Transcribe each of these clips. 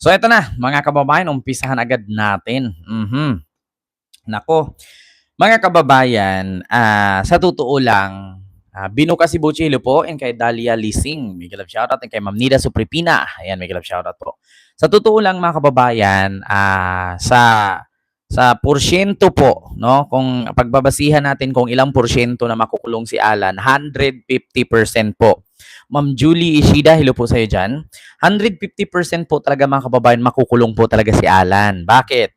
So ito na, mga kababayan, umpisahan agad natin. Nako, mga kababayan, sa totoo lang, Bino Kasibuchi, hello po, and kay Dalia Lising, may love shoutout, and kay Ma'am Nida Supripina, ayan, may love shoutout po. Sa totoo lang, mga kababayan, sa porsyento po, no, kung pagbabasihan natin kung ilang porsyento na makukulong si Alan, 150% po. Ma'am Julie Ishida, hello po sa iyo dyan. 150% po talaga, mga kababayan, makukulong po talaga si Alan. Bakit?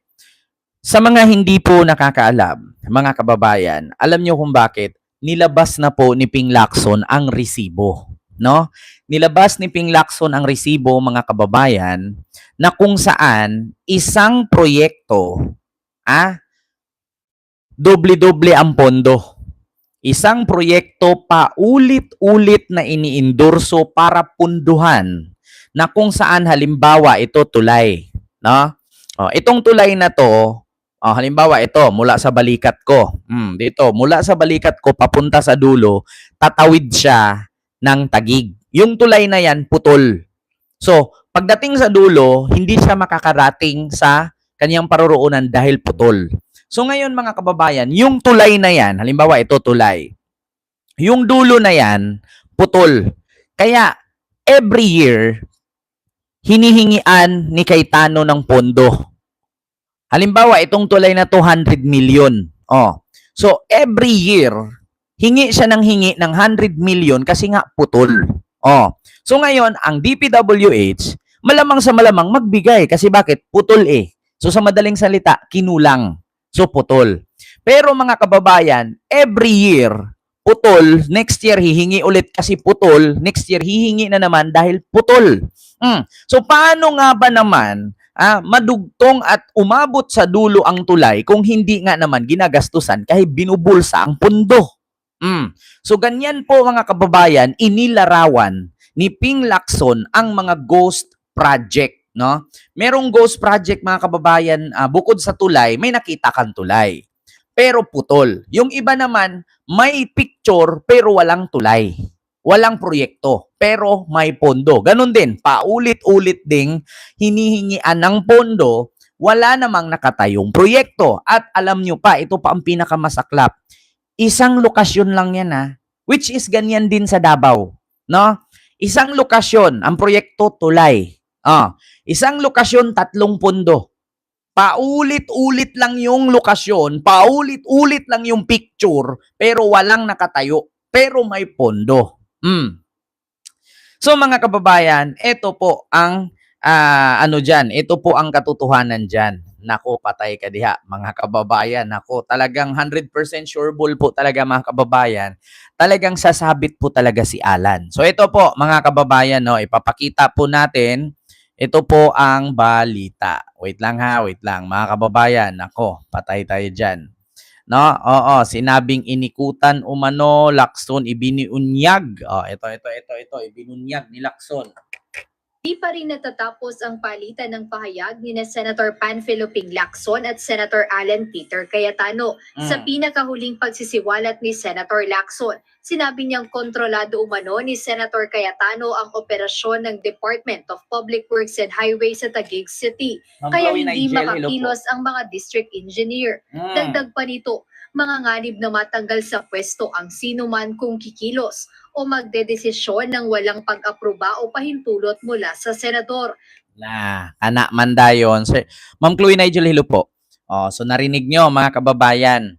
Sa mga hindi po nakakaalam, mga kababayan, alam niyo kung bakit nilabas na po ni Ping Lacson ang resibo, no? Nilabas ni Ping Lacson ang resibo, mga kababayan, na kung saan isang proyekto, doble-doble ang pondo. Isang proyekto paulit-ulit na iniindorso para punduhan na kung saan halimbawa ito tulay, no? Itong tulay na to, halimbawa ito mula sa balikat ko. Dito, mula sa balikat ko papunta sa dulo, tatawid siya ng Taguig. Yung tulay na yan putol. So, pagdating sa dulo, hindi siya makakarating sa kanyang paroroonan dahil putol. So ngayon, mga kababayan, yung tulay na yan, halimbawa ito tulay, yung dulo na yan, putol. Kaya every year, hinihingian ni Cayetano ng pondo. Halimbawa, itong tulay na 200 million. So every year, hingi siya ng hingi ng 100 million kasi nga putol. So ngayon, ang DPWH, malamang sa malamang magbigay kasi bakit? Putol eh. So sa madaling salita, kinulang. So, putol. Pero mga kababayan, every year, putol, next year hihingi ulit kasi putol, next year hihingi na naman dahil putol. So, paano nga ba naman madugtong at umabot sa dulo ang tulay kung hindi nga naman ginagastusan kahit binubulsa ang pundo? So, ganyan po mga kababayan, inilarawan ni Ping Lacson ang mga ghost project. No? Merong ghost project, mga kababayan, bukod sa tulay, may nakita kang tulay. Pero putol. Yung iba naman, may picture pero walang tulay. Walang proyekto, pero may pondo. Ganon din, paulit-ulit ding hinihingian ng pondo, wala namang nakatayong proyekto. At alam nyo pa, ito pa ang pinakamasaklap. Isang lokasyon lang yan which is ganyan din sa Davao. No? Isang lokasyon, ang proyekto tulay. Isang lokasyon, 3 pondo. Paulit-ulit lang yung lokasyon, paulit-ulit lang yung picture, pero walang nakatayo, pero may pondo. So mga kababayan, ito po ang ito po ang katotohanan diyan. Nako, patay ka diha, mga kababayan. Nako, talagang 100% sureball po talaga, mga kababayan. Talagang sasabit po talaga si Alan. So ito po, mga kababayan, no, ipapakita po natin. Ito po ang balita. Wait lang wait lang. Mga kababayan, ako, patay tayo dyan. No? Oo, sinabing inikutan umano, Lacson ibiniunyag. Ito, ibinunyag ni Lacson. Di pa rin natatapos ang palitan ng pahayag ni na Senator Panfilo Ping Lacson at Senator Alan Peter Cayetano sa pinakahuling pagsisiwalat ni Senator Lacson. Sinabi niyang kontrolado umano ni Senator Cayetano ang operasyon ng Department of Public Works and Highways sa Taguig City, kaya hindi makakilos ang mga district engineer. Dagdag pa nito, manganganib na matanggal sa pwesto ang sinuman kung kikilos o magdedesisyon ng walang pag-aproba o pahintulot mula sa senador. Anak mandayon. Ma'am Chloe Nigel, hello po. So narinig nyo, mga kababayan,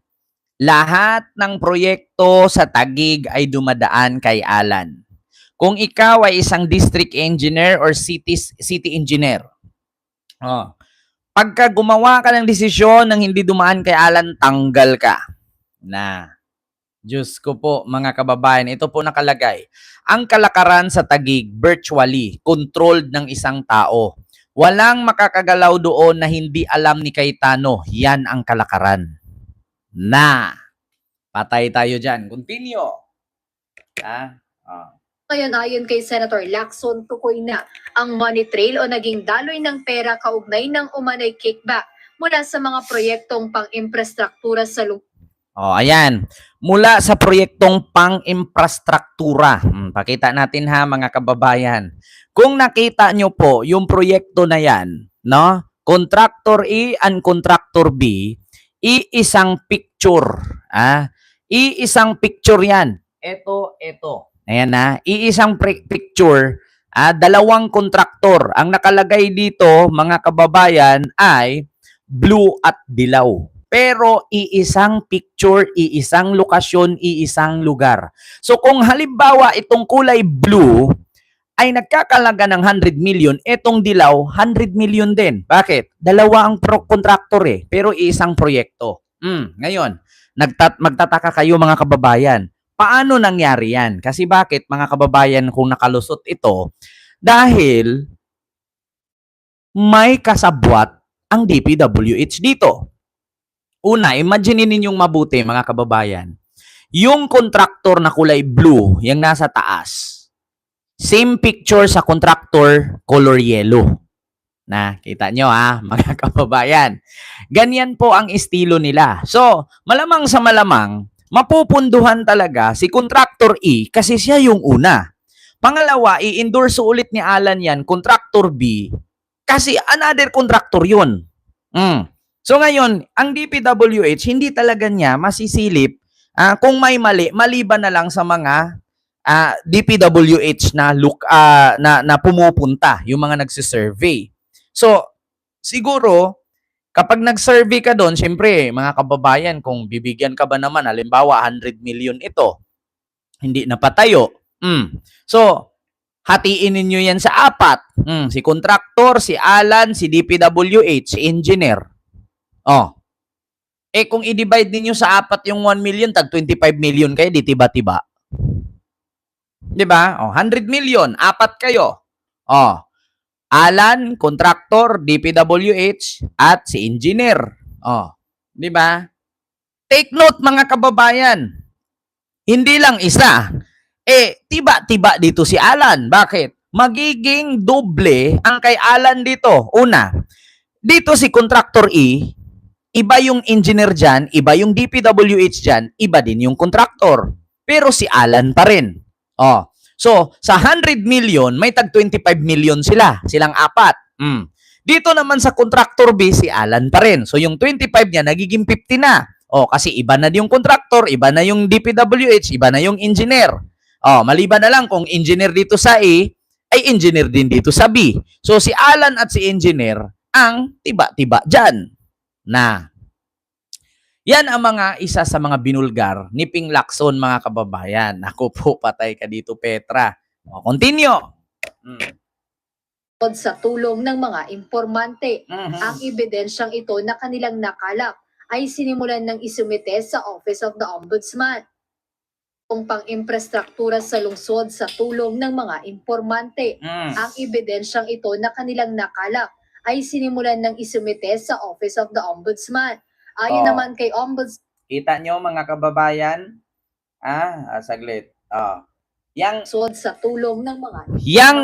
lahat ng proyekto sa Taguig ay dumadaan kay Alan. Kung ikaw ay isang district engineer or city engineer, pagka gumawa ka ng desisyon ng hindi dumaan kay Alan, tanggal ka. Diyos ko po, mga kababayan, ito po nakalagay. Ang kalakaran sa Taguig, virtually, controlled ng isang tao. Walang makakagalaw doon na hindi alam ni Cayetano. Yan ang kalakaran. Patay tayo dyan. Continue. Ngayon, ayon kay Senator Lacson, tukoy na ang money trail o naging daloy ng pera kaugnay ng umanay kickback mula sa mga proyektong pang-infrastruktura sa Ayan. Mula sa proyektong pang-infrastruktura. Pakita natin ha mga kababayan. Kung nakita nyo po yung proyekto na yan, no? Contractor A and Contractor B, iisang picture. Iisang picture yan. Ito. Ayan na. Iisang picture. Dalawang kontraktor. Ang nakalagay dito, mga kababayan, ay blue at dilaw. Pero iisang picture, iisang lokasyon, iisang lugar. So kung halimbawa itong kulay blue ay nagkakalaga ng 100 million, itong dilaw 100 million din. Bakit? Dalawa ang contractor pero iisang proyekto. Ngayon, magtataka kayo mga kababayan. Paano nangyari yan? Kasi bakit mga kababayan kung nakalusot ito? Dahil may kasabwat ang DPWH dito. Una, imagine ninyong mabuti mga kababayan. Yung contractor na kulay blue, yung nasa taas, same picture sa contractor color yellow. Kita nyo mga kababayan. Ganyan po ang estilo nila. So, malamang sa malamang, mapupunduhan talaga si contractor E kasi siya yung una. Pangalawa, i-endorse ulit ni Alan yan, contractor B, kasi another contractor yun. So ngayon, ang DPWH, hindi talaga niya masisilip kung may mali, maliban na lang sa mga DPWH na pumupunta, yung mga nagsisurvey. So, siguro, kapag nag-survey ka doon, syempre, mga kababayan, kung bibigyan ka ba naman, halimbawa, 100 million ito, hindi napatayo. So, hatiin ninyo yan sa apat. Si contractor, si Alan, si DPWH, si engineer. Kung i-divide ninyo sa apat yung 1 million, tag 25 million kayo, di tiba-tiba. Diba? 100 million, apat kayo. Alan, contractor, DPWH, at si engineer. Diba? Take note mga kababayan. Hindi lang isa. Tiba-tiba dito si Alan. Bakit? Magiging doble ang kay Alan dito. Una, dito si contractor E, iba yung engineer dyan, iba yung DPWH dyan, iba din yung contractor. Pero si Alan pa rin. So, sa 100 million, may tag 25 million sila. Silang apat. Dito naman sa contractor B, si Alan pa rin. So, yung 25 niya, nagiging 50 na. Kasi iba na yung contractor, iba na yung DPWH, iba na yung engineer. Maliban na lang kung engineer dito sa A, ay engineer din dito sa B. So, si Alan at si engineer ang tiba-tiba dyan. Yan ang mga isa sa mga binulgar ni Ping Lacson mga kababayan. Ako po, patay ka dito, Petra. Continue. Sa tulong ng mga impormante. Ang ebidensyang ito na kanilang nakalap ay sinimulan ng isumite sa Office of the Ombudsman. Kung pang-infrastruktura sa lungsod sa tulong ng mga informante. Ang ebidensyang ito na kanilang nakalap ay sinimulan ng isumite sa Office of the Ombudsman. Ayon naman kay Ombudsman. Kita nyo mga kababayan? Saglit. Yang sa tulong ng mga yang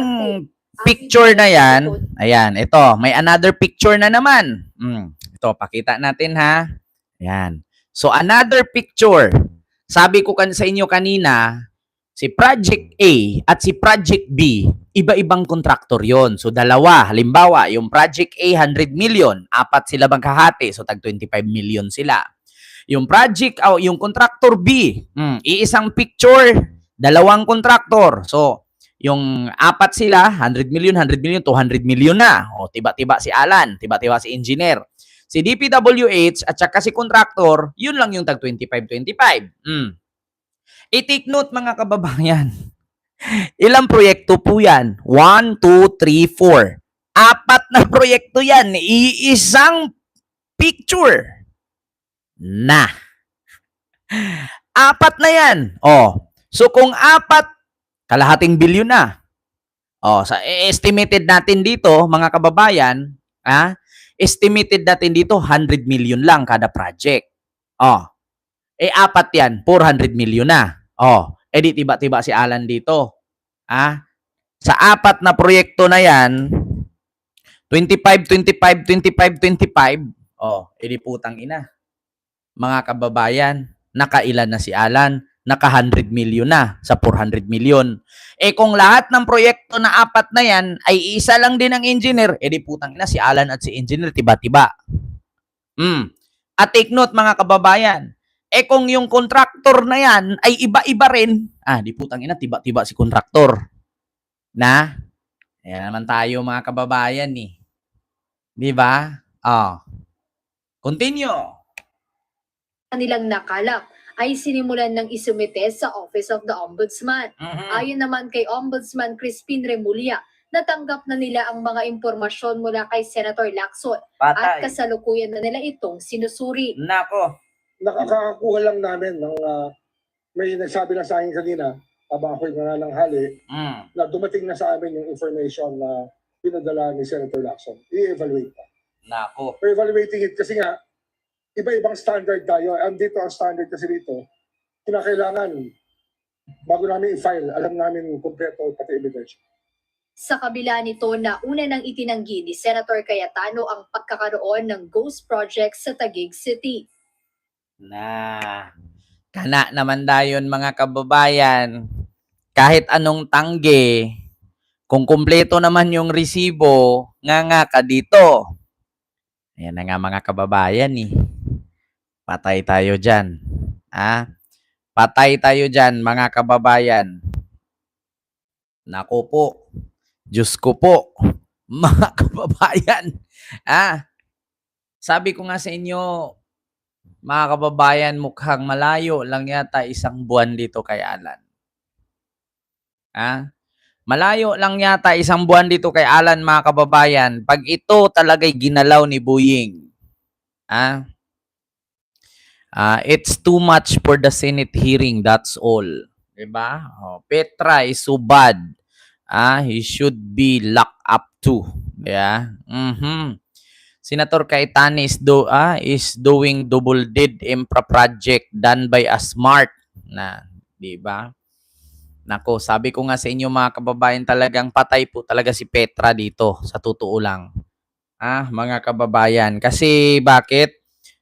picture na yan, ayan, ito, may another picture na naman. Ito, pakita natin ha. Ayan. So, another picture. Sabi ko sa inyo kanina, si Project A at si Project B, iba-ibang kontraktor yon. So, dalawa. Halimbawa, yung Project A, 100 million. Apat sila magkahati. So, tag 25 million sila. Yung yung kontraktor B, iisang picture, dalawang kontraktor. So, yung apat sila, 100 million, 200 million na. Tiba-tiba si Alan, tiba-tiba si engineer. Si DPWH at saka si contractor, yun lang yung tag 25-25. I-take note mga kababayan. Ilang proyekto po yan? 1, 2, 3, 4. Apat na proyekto yan. Iisang picture. Apat na yan. So kung apat, kalahating bilyon na. Sa estimated natin dito, mga kababayan, estimated natin dito 100 million lang kada project. Apat yan, 400 million na. Di tiba-tiba si Alan dito. Sa apat na proyekto na yan, 25, 25, 25, 25, di putang ina. Mga kababayan, Nakailan na si Alan? Naka 100 million na sa 400 million. Eh kung lahat ng proyekto na apat na yan ay isa lang din ang engineer, eh di putang ina si Alan at si engineer tiba-tiba. At take note mga kababayan, eh kung yung contractor na yan ay iba-iba rin, di putang ina tiba-tiba si contractor. Na? Ayan naman tayo mga kababayan eh. Di ba? Continue. Kanilang nakalap ay sinimulan ng isumite sa Office of the Ombudsman. Ayon naman kay Ombudsman Crispin Remulla, natanggap na nila ang mga impormasyon mula kay Senator Lacson at Patay. kasalukuyan na nila itong sinusuri. Nako. Nakakakuha lang namin ng may nagsabi na sa akin kanina habang ako'y nanananghali na dumating na sa amin yung information na pinadala ni Senator Lacson. I-evaluate pa. Nako. We're evaluating it kasi nga iba-ibang standard tayo. Andito ang standard kasi dito. Kinakailangan bago namin i-file, alam namin kumpleto pati ebidensya. Sa kabila nito na una nang itinanggi ni Senator Cayetano ang pagkakaroon ng ghost project sa Taguig City. Kana naman dayon mga kababayan, kahit anong tangge, kung kumpleto naman yung resibo, nga ka dito. Ayan na nga mga kababayan eh. Patay tayo dyan. Patay tayo dyan mga kababayan. Nako po. Diyos ko po. Mga kababayan. Sabi ko nga sa inyo, mga kababayan, mukhang malayo lang yata isang buwan dito kay Alan. Malayo lang yata isang buwan dito kay Alan, mga kababayan. Pag ito talaga'y ginalaw ni Buying. It's too much for the Senate hearing, that's all. Diba? Petra is so bad. He should be locked up too. Yeah. Senator Cayetano is doing double deed infra project done by a smart na, di ba? Nako, sabi ko nga sa inyo mga kababayan, talagang patay po talaga si Petra dito, sa totoo lang. Mga kababayan, kasi bakit?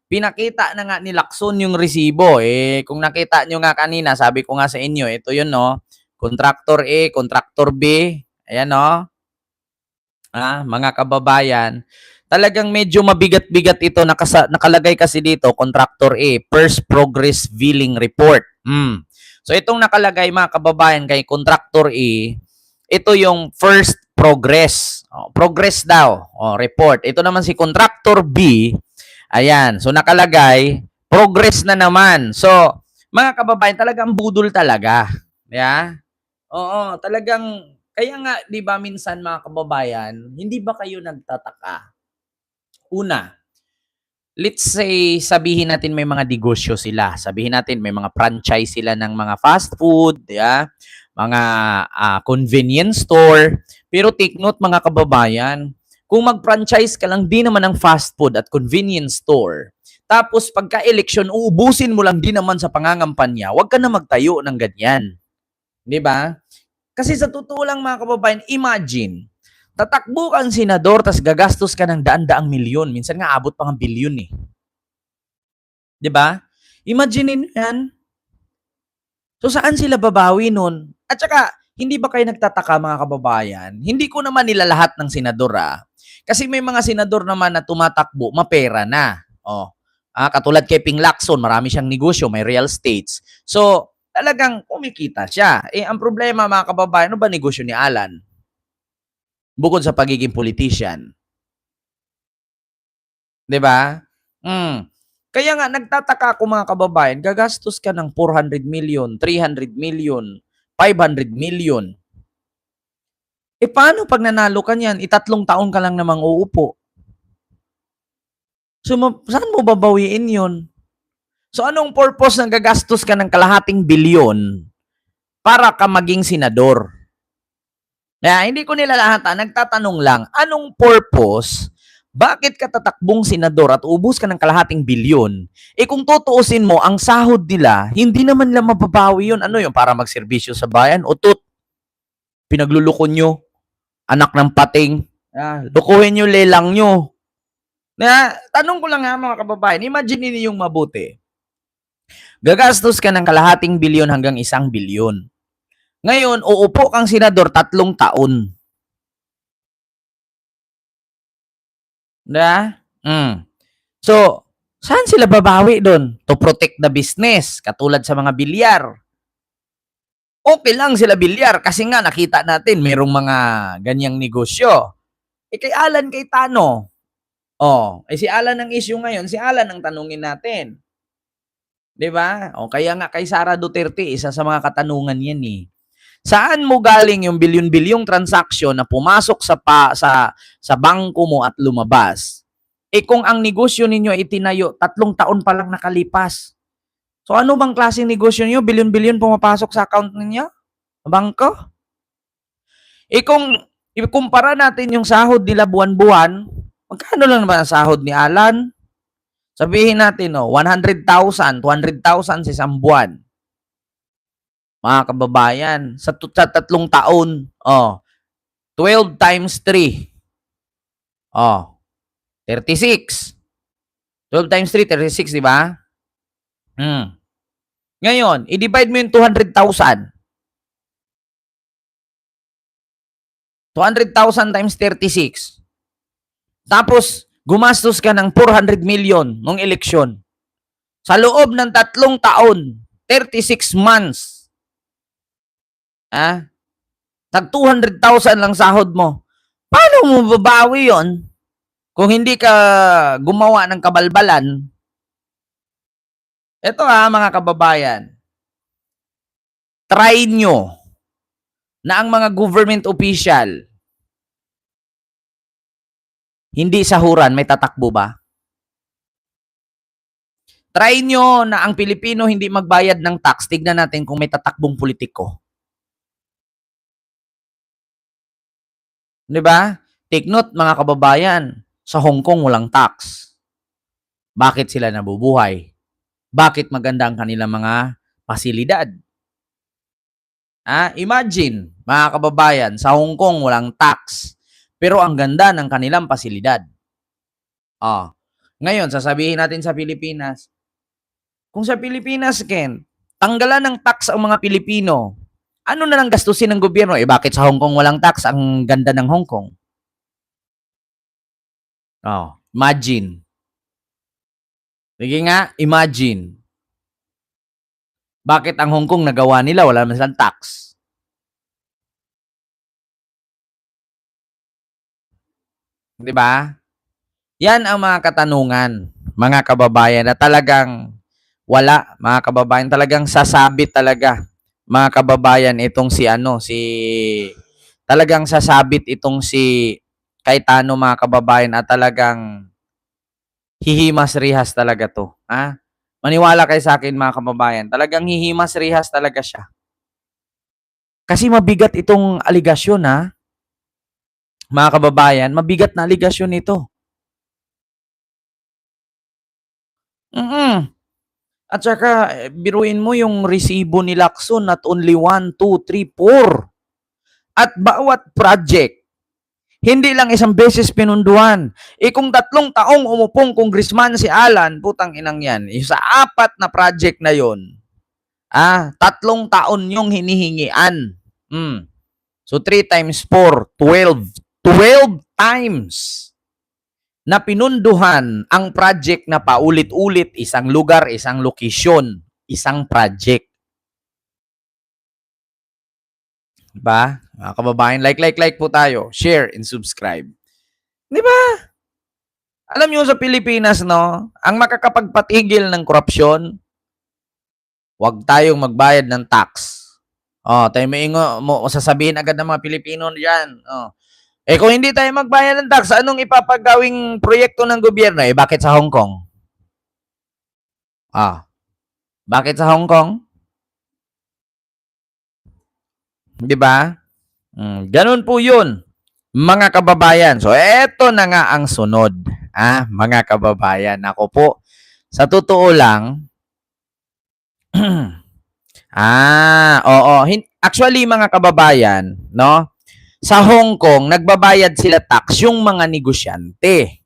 Pinakita na nga ni Lacson yung resibo. Kung nakita nyo nga kanina, sabi ko nga sa inyo, ito yun, no? Contractor A, Contractor B. Ayan, no? Mga kababayan, talagang medyo mabigat-bigat ito. Nakalagay kasi dito, Contractor A, First Progress Billing Report. So, itong nakalagay, mga kababayan, kay Contractor A, ito yung first progress. Progress daw, report. Ito naman si Contractor B, ayan. So, nakalagay, progress na naman. So, mga kababayan, talagang budol talaga. Yeah? Oo, talagang, kaya nga, di ba minsan mga kababayan, hindi ba kayo nagtataka? Una, let's say, sabihin natin may mga negosyo sila. Sabihin natin may mga franchise sila ng mga fast food, yeah? Mga convenience store. Pero take note mga kababayan, kung mag-franchise ka lang din naman ng fast food at convenience store, tapos pagka-eleksyon, uubusin mo lang din naman sa pangangampanya, huwag ka na magtayo ng ganyan. Di ba? Kasi sa totoo lang mga kababayan, imagine, tatakbo kang senador, tas gagastos ka ng daan-daang milyon. Minsan nga abot pa ng bilyon eh. Di ba? Imagine yan. So saan sila babawi nun? At saka, hindi ba kayo nagtataka mga kababayan? Hindi ko naman nila lahat ng senador Kasi may mga senador naman na tumatakbo, mapera na. Katulad kay Ping Lacson, marami siyang negosyo, may real estates. So, talagang kumikita siya. Ang problema mga kababayan, ano ba negosyo ni Alan? Bukod sa pagiging politician. 'Di ba? Kaya nga nagtataka ako mga kababayan, gagastos ka ng 400 million, 300 million, 500 million. Paano pag nanalo ka niyan? 3 taon ka lang namang uupo. So, saan mo babawiin 'yon? So, anong purpose ng gagastos ka ng kalahating bilyon para ka maging senador? Hindi ko nila lahat nagtatanong lang, anong purpose? Bakit ka tatakbong senador at ubus ka ng kalahating bilyon? Kung tutuusin mo, ang sahod nila, hindi naman nila mababawi yun. Ano yun? Para magserbisyo sa bayan? Utot. Pinagluloko nyo. Anak ng pating. Lukuhin nyo, lelang nyo. Tanong ko lang mga kababayan, imagine niyo yung mabuti. Gagastos ka ng kalahating bilyon hanggang 1 bilyon. Ngayon, uupo kang senador 3 taon. Diba? So, saan sila babawi doon? To protect the business, katulad sa mga bilyar. Okay lang sila bilyar kasi nga nakita natin merong mga ganyang negosyo. Kay Alan Cayetano. Si Alan ang issue ngayon, si Alan ang tanungin natin. 'Di ba? Kaya nga kay Sara Duterte, isa sa mga katanungan 'yan eh. Saan mo galing yung bilyon-bilyong transaksyon na pumasok sa bangko mo at lumabas? Kung ang negosyo ninyo ay itinayo 3 taon pa lang nakalipas. So ano bang klaseng negosyo niyo? Bilyon-bilyon pumapasok sa account ninyo? Bangko? Kung ikumpara natin yung sahod nila buwan-buwan, magkano lang naman ang sahod ni Alan? Sabihin natin, 100,000, 200,000 sa isang buwan. Mga kababayan, sa 3 taon, 12 times 3. 36. 12 times 3, 36, di ba? Ngayon, i-divide mo yung 200,000. 200,000 times 36. Tapos, gumastos ka ng 400 million nung eleksyon. Sa loob ng 3 taon, 36 months. Tag 200,000 lang sahod mo. Paano mo babawi yon kung hindi ka gumawa ng kabalbalan? Ito mga kababayan. Try nyo na ang mga government official hindi sahuran, may tatakbo ba? Try nyo na ang Pilipino hindi magbayad ng tax. Tignan natin kung may tatakbong politiko. Di ba? Take note mga kababayan, sa Hong Kong walang tax. Bakit sila nabubuhay? Bakit maganda ang kanilang mga pasilidad? Imagine, mga kababayan, sa Hong Kong walang tax. Pero ang ganda ng kanilang pasilidad. Ngayon, sasabihin natin sa Pilipinas, kung sa Pilipinas, Ken, tanggalan ng tax ang mga Pilipino, ano na lang gastusin ng gobyerno? Bakit sa Hong Kong walang tax? Ang ganda ng Hong Kong. Imagine. Sige nga, imagine. Bakit ang Hong Kong nagawa nila? Wala naman silang tax. Di ba? Yan ang mga katanungan, mga kababayan, na talagang wala, mga kababayan, talagang sasabit talaga, mga kababayan, itong talagang sasabit itong si Cayetano, mga kababayan, at talagang hihimas-rihas talaga to. Maniwala kayo sa akin, mga kababayan, talagang hihimas-rihas talaga siya. Kasi mabigat itong aligasyon, mga kababayan, mabigat na aligasyon ito. At saka, biruin mo yung resibo ni Lacson, not only 1, 2, 3, 4. At bawat project, hindi lang isang beses pinunduan. Kung 3 taong umupong congressman si Alan, putang inang yan, sa 4 na project na yon, 3 taon yung hinihingian. So, 3 times 4, 12. 12 times na pinunduhan ang project na paulit-ulit, isang lugar, isang lokasyon, isang project. Diba? Mga kababayan, like po tayo. Share and subscribe. Diba? Alam nyo sa Pilipinas, ang makakapagpatigil ng korupsyon, huwag tayong magbayad ng tax. Tayo sasabihin agad ng mga Pilipino diyan. Kung hindi tayo magbayad ng tax, anong ipapagawing proyekto ng gobyerno? Bakit sa Hong Kong? Bakit sa Hong Kong? Di ba? Ganun po yun, mga kababayan. So, eto na nga ang sunod. Mga kababayan, ako po, sa totoo lang, actually, mga kababayan, sa Hong Kong, nagbabayad sila tax yung mga negosyante.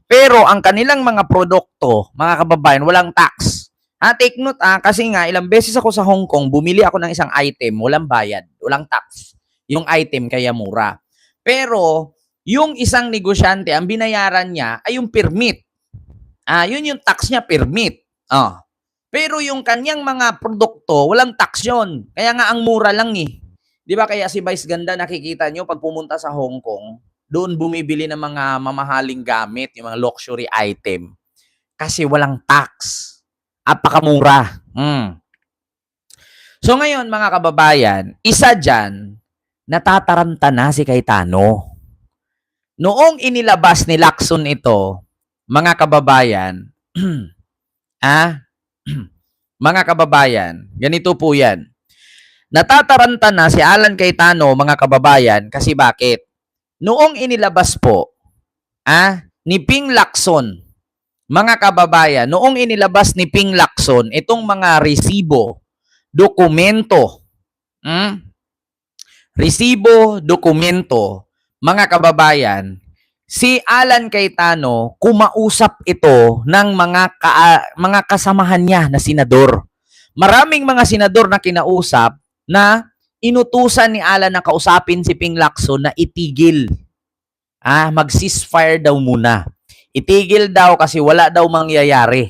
Pero ang kanilang mga produkto, mga kababayan, walang tax. Take note kasi nga ilang beses ako sa Hong Kong, bumili ako ng isang item, walang bayad, walang tax. Yung item kaya mura. Pero yung isang negosyante, ang binayaran niya ay yung permit. Yun yung tax niya, permit. Pero yung kanyang mga produkto, walang tax yun. Kaya nga ang mura lang eh. Di ba kaya si Vice Ganda nakikita nyo pag pumunta sa Hong Kong, doon bumibili ng mga mamahaling gamit, yung mga luxury item. Kasi walang tax. Apakamura. So ngayon mga kababayan, isa dyan, natataranta na si Cayetano. Noong inilabas ni Lacson ito, mga kababayan, mga kababayan, ganito po yan. Natataranta na si Alan Cayetano, mga kababayan, kasi bakit? Noong inilabas po, ni Ping Lacson, mga kababayan, noong inilabas ni Ping Lacson, itong mga resibo, dokumento, resibo, dokumento, mga kababayan, si Alan Cayetano, kumausap ito ng mga kasamahan niya na senador. Maraming mga senador na kinausap na inutusan ni Alan na kausapin si Ping Lacson na itigil. Mag-ceasefire daw muna. Itigil daw kasi wala daw mangyayari.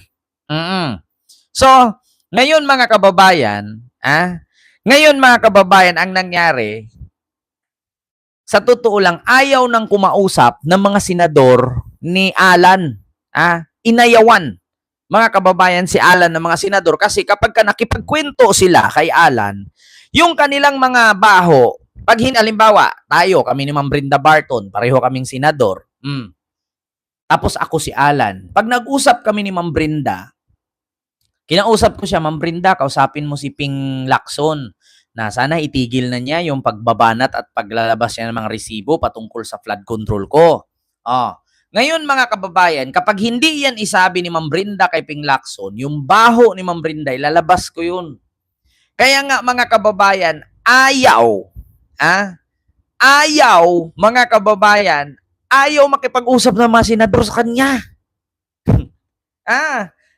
So, ngayon mga kababayan, ang nangyari, sa totoo lang, ayaw nang kumausap ng mga senador ni Alan. Inayawan, mga kababayan, si Alan ng mga senador kasi kapag nakipagkwento sila kay Alan, yung kanilang mga baho, pag halimbawa, kami ni Ma'am Brenda Barton, pareho kaming senador, tapos ako si Alan. Pag nag-usap kami ni Ma'am Brenda, kinausap ko siya, Ma'am Brenda, kausapin mo si Ping Lacson na sana itigil na niya yung pagbabanat at paglalabas niya ng mga resibo patungkol sa flood control ko. Ngayon mga kababayan, kapag hindi yan isabi ni Ma'am Brenda kay Ping Lacson, yung baho ni Ma'am Brenda, ilalabas ko yun. Kaya nga mga kababayan, ayaw, mga kababayan, ayaw makipag-usap ng mga senador sa kanya.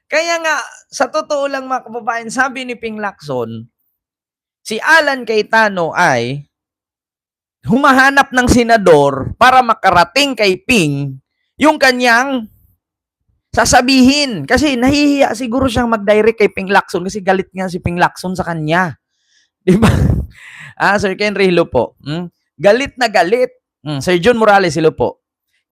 Kaya nga, sa totoo lang mga kababayan, sabi ni Ping Lacson, si Alan Cayetano ay humahanap ng senador para makarating kay Ping yung kanyang sasabihin. Kasi nahihiya siguro siyang mag-direct kay Ping Lacson kasi galit nga si Ping Lacson sa kanya. Di ba? Sir Henry, hello po. Galit na galit. Sir John Morales, hello po.